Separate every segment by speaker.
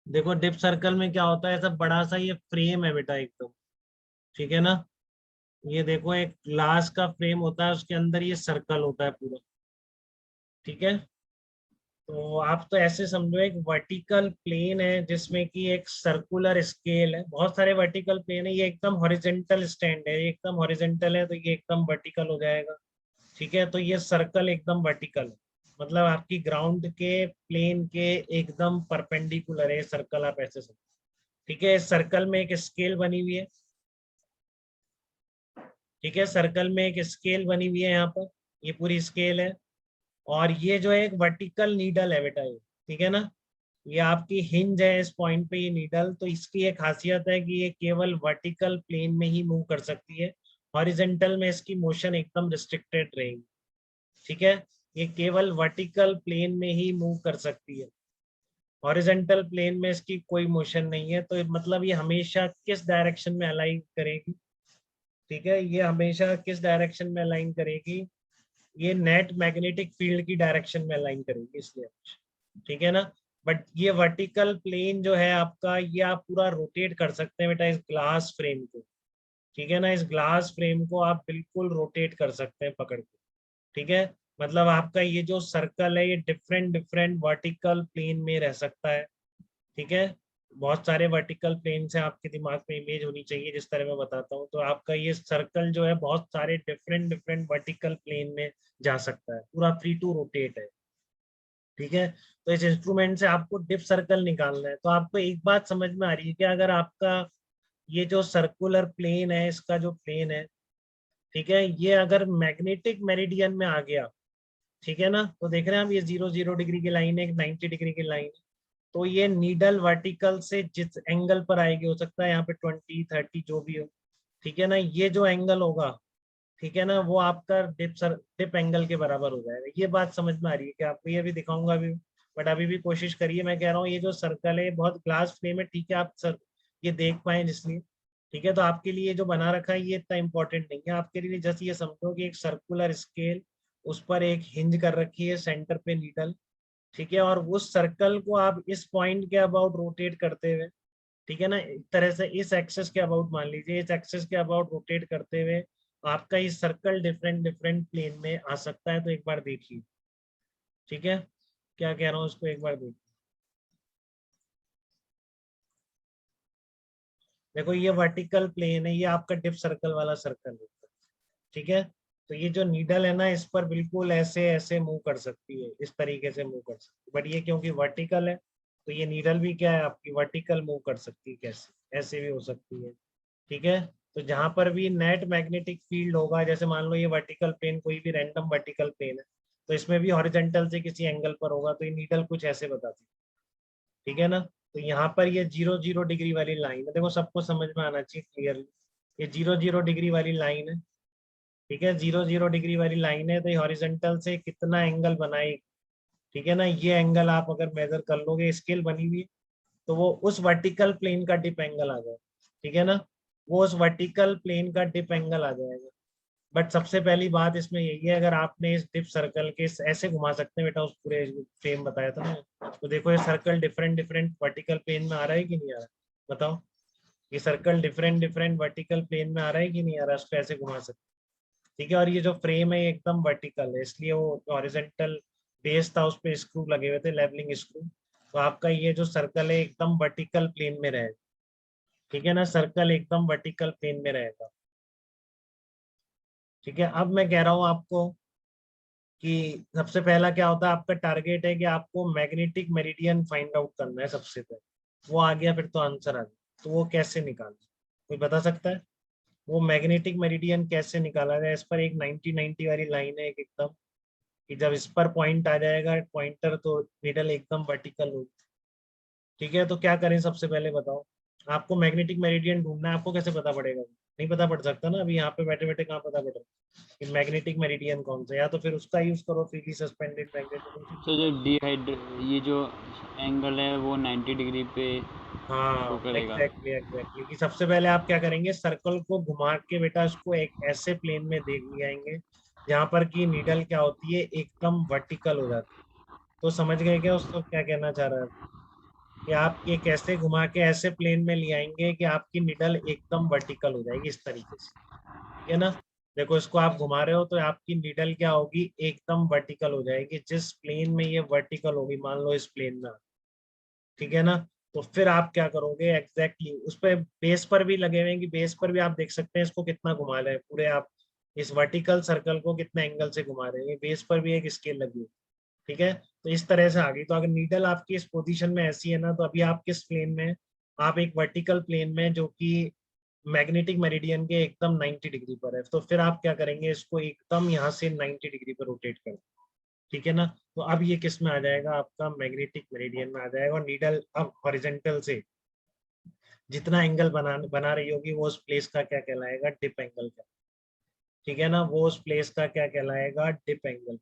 Speaker 1: देखो dip circle में क्या होता है, ऐसा बड़ा सा ये फ्रेम है बेटा एकदम, ठीक है ना। ये देखो एक ग्लास का फ्रेम होता है, उसके अंदर ये सर्कल होता है पूरा, ठीक है। तो आप तो ऐसे समझो एक वर्टिकल प्लेन है जिसमें कि एक सर्कुलर स्केल है, बहुत सारे वर्टिकल प्लेन है, ये एकदम हॉरिजेंटल स्टैंड है, ये एकदम हॉरिजेंटल है तो ये एकदम वर्टिकल हो जाएगा, ठीक है। तो ये सर्कल एकदम वर्टिकल है, मतलब आपकी ग्राउंड के प्लेन के एकदम परपेंडिकुलर है सर्कल, आप ऐसे समझो, ठीक है। इस सर्कल में एक स्केल बनी हुई है, ठीक है, सर्कल में एक स्केल बनी हुई है यहाँ पर, ये पूरी स्केल है। और ये जो है एक वर्टिकल नीडल है बेटा ये, ठीक है ना। ये आपकी हिंज है इस पॉइंट पे, ये नीडल, तो इसकी एक खासियत है कि ये केवल वर्टिकल प्लेन में ही मूव कर सकती है, हॉरिजेंटल में इसकी मोशन एकदम रिस्ट्रिक्टेड रहेगी, ठीक है। ये केवल वर्टिकल प्लेन में ही मूव कर सकती है, हॉरिजेंटल प्लेन में इसकी कोई मोशन नहीं है। तो मतलब ये हमेशा किस डायरेक्शन में अलाइन करेगी, ठीक है, ये हमेशा किस डायरेक्शन में अलाइन करेगी, ये नेट मैग्नेटिक फील्ड की डायरेक्शन में अलाइन करेगी, इसलिए, ठीक है ना। बट ये वर्टिकल प्लेन जो है आपका, ये आप पूरा रोटेट कर सकते हैं बेटा इस ग्लास फ्रेम को, ठीक है ना। इस ग्लास फ्रेम को आप बिल्कुल रोटेट कर सकते हैं पकड़ के, ठीक है। मतलब आपका ये जो सर्कल है ये डिफरेंट डिफरेंट वर्टिकल प्लेन में रह सकता है, ठीक है। बहुत सारे वर्टिकल प्लेन से आपके दिमाग में इमेज होनी चाहिए जिस तरह मैं बताता हूँ। तो आपका ये सर्कल जो है बहुत सारे डिफरेंट डिफरेंट वर्टिकल प्लेन में जा सकता है, पूरा फ्री टू रोटेट है, ठीक है। तो इस इंस्ट्रूमेंट से आपको डिप सर्कल निकालना है। तो आपको एक बात समझ में आ रही है कि अगर आपका ये जो सर्कुलर प्लेन है, इसका जो प्लेन है, ठीक है, ये अगर मैग्नेटिक मेरिडियन में आ गया, ठीक है ना, तो देख रहे हैं हम ये 0 0 डिग्री की लाइन है, एक 90 डिग्री की लाइन है। तो ये नीडल वर्टिकल से जिस एंगल पर आएगी, हो सकता है यहाँ पे 20 30 जो भी हो, ठीक है ना, ये जो एंगल होगा, ठीक है ना, वो आपका डिप एंगल के बराबर हो जाएगा। ये बात समझ में आ रही है कि आपको, ये भी दिखाऊंगा अभी, बट अभी भी कोशिश करिए। मैं कह रहा हूँ ये जो सर्कल है बहुत ग्लास फ्रेम है, ठीक है, आप सर ये देख पाए इसलिए, ठीक है। तो आपके लिए जो बना रखा है ये इतना इंपॉर्टेंट नहीं है, आपके लिए जस्ट ये समझो कि एक सर्कुलर स्केल, उस पर एक हिंज कर रखी है सेंटर पे नीडल, ठीक है। और उस सर्कल को आप इस पॉइंट के अबाउट रोटेट करते हुए, ठीक है ना, एक तरह से इस एक्सेस के अबाउट मान लीजिए, इस एक्सेस के अबाउट रोटेट करते हुए आपका ये सर्कल डिफरेंट डिफरेंट प्लेन में आ सकता है। तो एक बार देखिए, ठीक है, क्या कह रहा हूँ उसको एक बार देखिए। देखो ये वर्टिकल प्लेन है, ये आपका डिप सर्कल वाला सर्कल है, ठीक है। तो ये जो नीडल है ना, इस पर बिल्कुल ऐसे ऐसे मूव कर सकती है, इस तरीके से मूव कर सकती है, बट ये क्योंकि वर्टिकल है तो ये नीडल भी क्या है आपकी, वर्टिकल मूव कर सकती है, कैसे ऐसे भी हो सकती है, ठीक है। तो जहां पर भी नेट मैग्नेटिक फील्ड होगा, जैसे मान लो ये वर्टिकल प्लेन कोई भी रैंडम वर्टिकल प्लेन है, तो इसमें भी हॉरिजेंटल से किसी एंगल पर होगा, तो ये नीडल कुछ ऐसे बताती है, ठीक है ना। तो यहाँ पर ये 0 0 डिग्री वाली लाइन है, देखो सबको समझ में आना चाहिए क्लियरली, ये 0 0 डिग्री वाली लाइन है, ठीक है, 0 0 डिग्री वाली लाइन है। तो ये हॉरिजेंटल से कितना एंगल बनाएगी, ठीक है ना, ये एंगल आप अगर मेजर कर लोगे, स्केल बनी हुई है, तो वो उस वर्टिकल प्लेन का डिप एंगल आ जाएगा, ठीक है ना, वो उस वर्टिकल प्लेन का डिप एंगल आ जाएगा। बट सबसे पहली बात इसमें यही है, अगर आपने इस डिप सर्कल के ऐसे घुमा सकते हैं बेटा, उस पूरे फ्रेम बताया था ना, तो देखो ये circle different different vertical plane में आ रहा है कि नहीं आ रहा है, बताओ। ये circle different different vertical plane में आ रहा है कि नहीं आ रहा है, उसको ऐसे घुमा सकते, ठीक है। और ये जो फ्रेम है ये एकदम वर्टिकल है, इसलिए वो हॉरिजेंटल बेस था, उस पे स्क्रू लगे हुए थे, लेवलिंग स्क्रू। तो आपका ये जो सर्कल है एकदम वर्टिकल प्लेन में रहेगा, ठीक है ना, सर्कल एकदम वर्टिकल प्लेन में रहेगा, ठीक है। अब मैं कह रहा हूँ आपको कि सबसे पहला क्या होता है, आपका टारगेट है कि आपको मैग्नेटिक मेरिडियन फाइंड आउट करना है सबसे पहले, वो आ गया फिर तो आंसर आ गया। तो वो कैसे निकालना, कोई बता सकता है वो मैग्नेटिक मेरिडियन कैसे निकाला जाए? इस पर एक 90 90 वाली लाइन है एक एकदम, कि जब इस पर पॉइंट आ जाएगा पॉइंटर, तो निडल एकदम वर्टिकल होगी, ठीक है। तो क्या करें सबसे पहले बताओ, आपको मैग्नेटिक मेरिडियन ढूंढना है, आपको कैसे पता पड़ेगा? नहीं पता पड़ सकता ना अभी यहाँ पे बैठे बैठे, कहाँ पता पड़ रहा है कि मैग्नेटिक मेरिडियन कौन सा, या तो फिर उसका यूज करो, फ्रीली सस्पेंडेड मैग्नेटिक।
Speaker 2: तो जो डिहाइड ये जो एंगल है वो 90 डिग्री पे
Speaker 1: हाँ
Speaker 2: शो करेगा।
Speaker 1: एग्जैक्टली एग्जैक्टली, कि सबसे पहले आप क्या करेंगे, सर्कल को घुमा के बेटा उसको एक ऐसे प्लेन में देख ले आएंगे जहां पर कि नीडल क्या होती है एकदम वर्टिकल हो जाती है। तो समझ गए क्या उसको क्या कहना चाह रहा है? कि आप ये कैसे घुमा के ऐसे प्लेन में ले आएंगे कि आपकी निडल एकदम वर्टिकल हो जाएगी इस तरीके से, ठीक है ना। देखो इसको आप घुमा रहे हो तो आपकी निडल क्या होगी, एकदम वर्टिकल हो जाएगी, जिस प्लेन में ये वर्टिकल होगी, मान लो इस प्लेन में, ठीक है ना। तो फिर आप क्या करोगे एग्जैक्टली उस पे बेस पर भी लगे हुए हैं कि बेस पर भी आप देख सकते हैं इसको कितना घुमा रहे हैं पूरे आप, इस वर्टिकल सर्कल को कितने एंगल से घुमा रहे हैं, बेस पर भी एक स्केल लगी हुई है, ठीक है। तो इस तरह से आ गई। तो अगर नीडल आपकी इस पोजीशन में ऐसी है ना, तो अभी आप किस प्लेन में हैं? आप एक वर्टिकल प्लेन में जो कि मैग्नेटिक मेरिडियन के एकदम 90 डिग्री पर है। तो फिर आप क्या करेंगे, इसको एकदम यहाँ से 90 डिग्री पर रोटेट कर, ठीक है ना। तो अब ये किस में आ जाएगा, आपका मैग्नेटिक मेरिडियन में आ जाएगा, और नीडल अब हॉरिजॉन्टल से जितना एंगल बना रही होगी वो उस प्लेस का क्या कहलाएगा, डिप एंगल का, ठीक है ना। वो उस प्लेस का क्या कहलाएगा, डिप एंगल।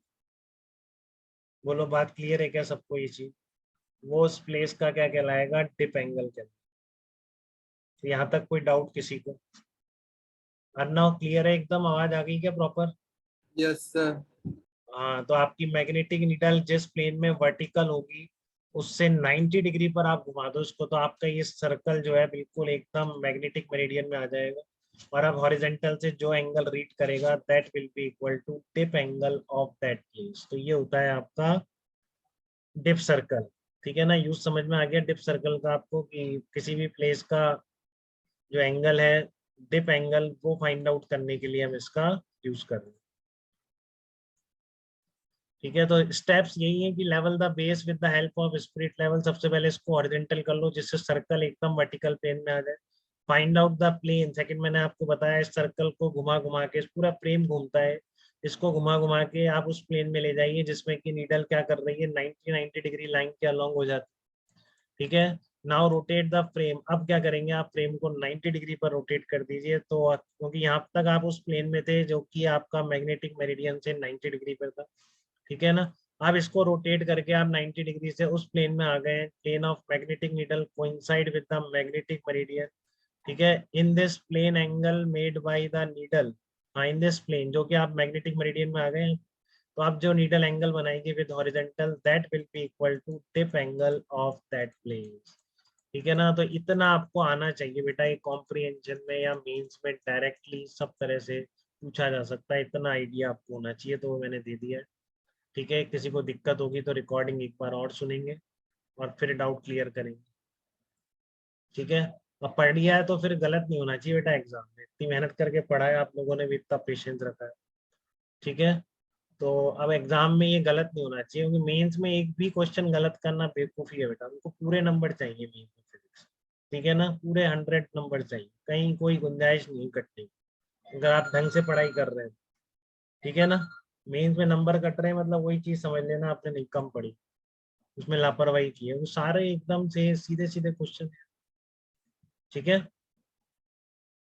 Speaker 1: बोलो बात क्लियर है क्या सबको ये चीज, वो उस प्लेस का क्या कहलाएगा, डिप एंगल का। तो यहाँ तक कोई डाउट किसी को? अर्नव क्लियर है एकदम, आवाज आ गई क्या प्रॉपर?
Speaker 3: Yes sir.
Speaker 1: हाँ, तो आपकी मैग्नेटिक नीडल जिस प्लेन में वर्टिकल होगी उससे 90 डिग्री पर आप घुमा दो इसको, तो आपका ये सर्कल जो है बिल्कुल एकदम मैग्नेटिक मेरिडियन में आ जाएगा। और अब हॉरिजॉन्टल से जो एंगल रीड करेगा that will be equal to tip angle of that place. तो ये होता है आपका डिप सर्कल, ठीक है ना। यूज समझ में आ गया डिप सर्कल का आपको, कि किसी भी प्लेस का जो एंगल है डिप एंगल, वो फाइंड आउट करने के लिए हम इसका यूज कर रहे हैं, ठीक है। तो स्टेप्स यही है कि level the base with the help of spirit level. सबसे पहले इसको हॉरिजॉन्टल कर लो जिससे सर्कल एकदम वर्टिकल प्लेन में आ जाए। Find out the plane, second मैंने आपको बताया इस सर्कल को घुमा घुमा के, इस पूरा फ्रेम घूमता है, इसको घुमा घुमा के आप उस प्लेन में ले जाइए जिसमें कि नीडल क्या कर रही है, 90 डिग्री लाइन के अलोंग हो जाती है, ठीक है। Now rotate the frame. अब क्या करेंगे, आप फ्रेम को 90 डिग्री पर रोटेट कर दीजिए, तो क्योंकि यहाँ तक आप उस प्लेन में थे जो कि आपका मैग्नेटिक मेरिडियन से 90 डिग्री पर था, ठीक है ना। आप इसको रोटेट करके आप 90 डिग्री से उस प्लेन में आ गए, plane of magnetic needle coincide with the magnetic meridian, ठीक है। In this plane angle made by the needle, हाँ इन दिस प्लेन जो कि आप मैग्नेटिक मेरिडियन में आ गए हैं, तो आप जो नीडल एंगल बनाएंगे with horizontal that will be equal to tip angle of that plane, ठीक है ना। तो इतना आपको आना चाहिए बेटा, ये कॉम्प्रिहेंशन में या मेंस में डायरेक्टली सब तरह से पूछा जा सकता है, इतना आइडिया आपको होना चाहिए, तो वो मैंने दे दिया है, ठीक है। किसी को दिक्कत होगी तो रिकॉर्डिंग एक बार और सुनेंगे और फिर डाउट क्लियर करेंगे, ठीक है। अब पढ़ लिया है तो फिर गलत नहीं होना चाहिए बेटा एग्जाम में, इतनी मेहनत करके पढ़ा है आप लोगों ने भी, इतना पेशेंस रखा है, ठीक है। तो अब एग्जाम में ये गलत नहीं होना चाहिए, क्योंकि मेंस में एक भी क्वेश्चन गलत करना बेवकूफ़ी है बेटा, उनको पूरे नंबर चाहिए मेंस में फिजिक्स, ठीक है ना, पूरे 100 नंबर चाहिए, कहीं कोई गुंजाइश नहीं कटने की, अगर आप ढंग से पढ़ाई कर रहे हैं, ठीक है ना। मेंस में नंबर कट रहे हैं मतलब वही चीज समझ लेना आपने नहीं कम पढ़ी, उसमें लापरवाही की है, वो सारे एकदम से सीधे सीधे क्वेश्चन, ठीक है।